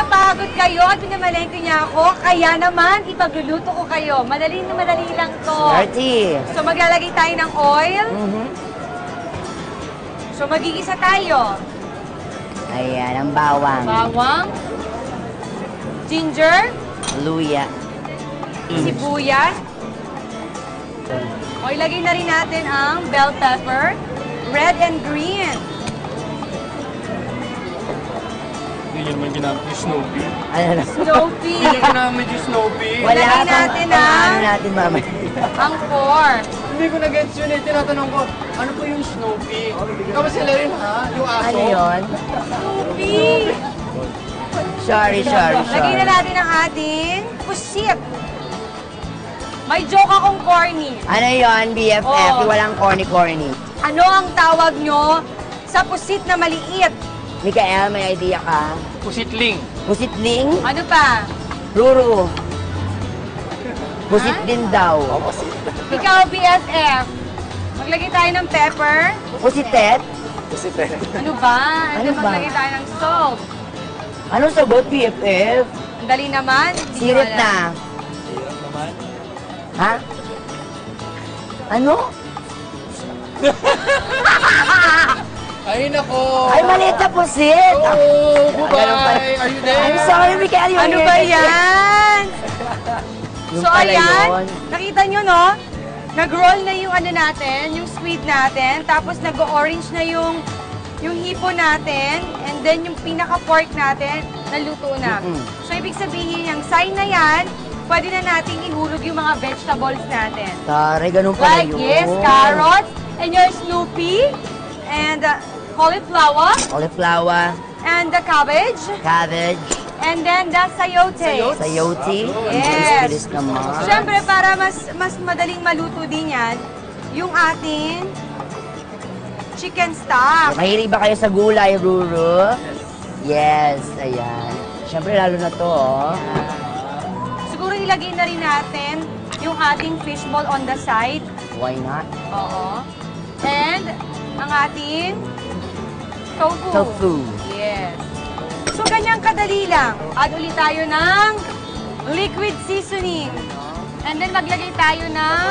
napagod kayo at pinamalengke niya ako, kaya naman ipagluluto ko kayo. Madali na madali lang to. Dirty. So maglalagay tayo ng oil. So magigisa tayo. Ayan, ang bawang. Bawang. Ginger. Luya. Sibuyas. O ilagay na rin natin ang bell pepper. Red and green. Hindi naman ginamit yung Snoopy. Ano na? Snoopy. Hindi ginamit yung Snoopy. Wala Ilagay pang natin ano natin mamaya. ang pork. Hindi ko na-gets yun eh. Tinatanong ko, ano po yung Snoopy? Tapos sila rin ha? Yung aso? Ano yun? Snoopy. Sorry. Lagay na natin ang ating pusit. May joke akong corny. Ano yun, BFF? Oh. Walang corny-corny. Ano ang tawag nyo sa pusit na maliit? Mikael, may idea ka? Pusitling. Pusitling? Ano pa? Ruru. Pusit din daw. Ikaw, BFF. Maglagay tayo ng pepper. Pusitet? Ano ba? Ano ba? Maglagay tayo ng salt. Ano sagot, BFF? Ang dali naman. Hindi ko Sirit alam. na. Ha? Ano? Ay, nako. Ay, maliit na pusit! Oh, Ganun pala. bye-bye. Are you there? I'm sorry, Mikael. you're Ano here. ba yan? Yung So, pala ayan. yun. Nakita nyo, no? Nag-roll na yung ano natin, yung squid natin. Tapos nag-orange na yung hipo natin. And then yung pinaka-pork natin, naluto na. So, ibig sabihin, yung sign na yan, pwede na nating ihulog yung mga vegetables natin. Taray, ganun pala Like yun. yes, carrots, and your Snoopy, and cauliflower, Cauliflower, and the cabbage, cabbage, and then the sayote. sayote. Yes. Bilis naman. Siyempre, para mas madaling maluto din yan, yung ating chicken stock. Mahilig ba kayo sa gulay, Ruru? Yes, ayan. Siyempre, lalo na to, oh. Siguro ilagay na rin natin yung ating fishball on the side. Why not? Oo. And ang ating tofu. Tofu. Yes. So, ganyang kadali lang. Add ulit tayo ng liquid seasoning. And then, maglagay tayo ng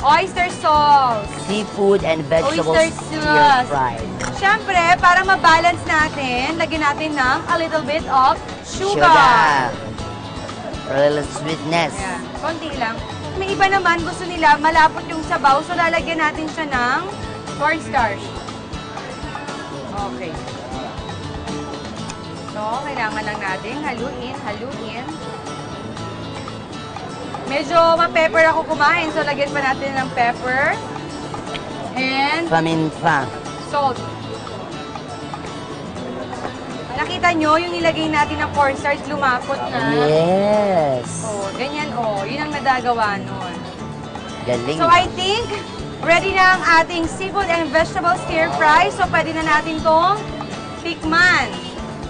oyster sauce. Seafood and vegetables Oyster sauce. stir-fried. Siyempre, para ma-balance natin, lagyan natin ng a little bit of sugar. For a little sweetness. Ayan, konti lang. May iba naman, gusto nila malapot yung sabaw, so lalagyan natin siya ng cornstarch. Okay. So, kailangan lang natin haluin. Medyo ma-pepper ako kumain, so lagyan pa natin ng pepper and Paminta. salt. Nakita nyo, yung nilagay natin ng cornstarch, lumapot na. Yes. Oh, ganyan yun ang nadagawa nun. Galing. So I think, ready na ang ating seafood and vegetable stir-fry. So pwede na natin tong tikman.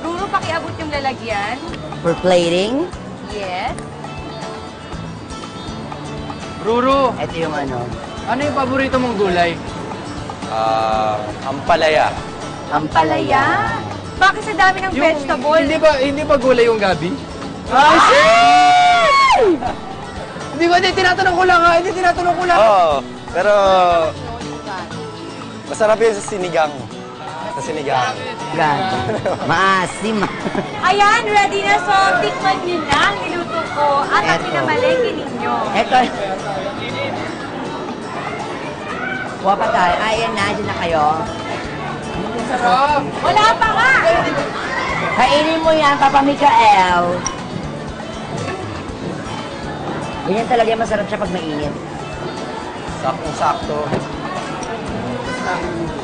Ruru, pakiabot yung lalagyan. For plating, Yes. Ruru, ito yung ano, ano yung paborito mong gulay? Ampalaya. Ampalaya. Bakit sa dami ng vegetable? Hindi ba gulay yung gabi? Hindi, tinatanong ko lang ha. Hindi, tinatanong ko lang. Oo, pero masarap yun sa sinigang. Sa sinigang. gago. Maasim. Ayan, ready na. So, tikman nyo na ang niluto ko at ang Eto. pinamalengke ninyo. Ito. Kuha pa tayo. Ayan na, dyan na kayo. Sarap. Wala pa nga! Kainin mo yan, Papa Mikael. Ganyan talaga yung masarap siya pag mainit. Saktong-sakto.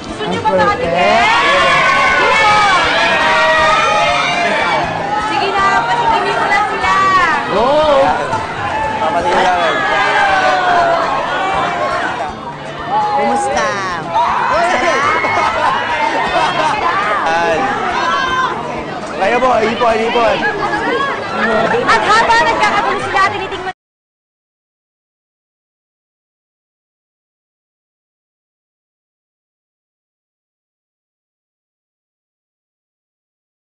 Gusto nyo ba perfect. makatikin? Sige na, patikimin mo lang sila. Go! Papatingin namin. Kumusta? Yan. Kaya po, ipon. At habang nagkakatuloy sila, tinitingnan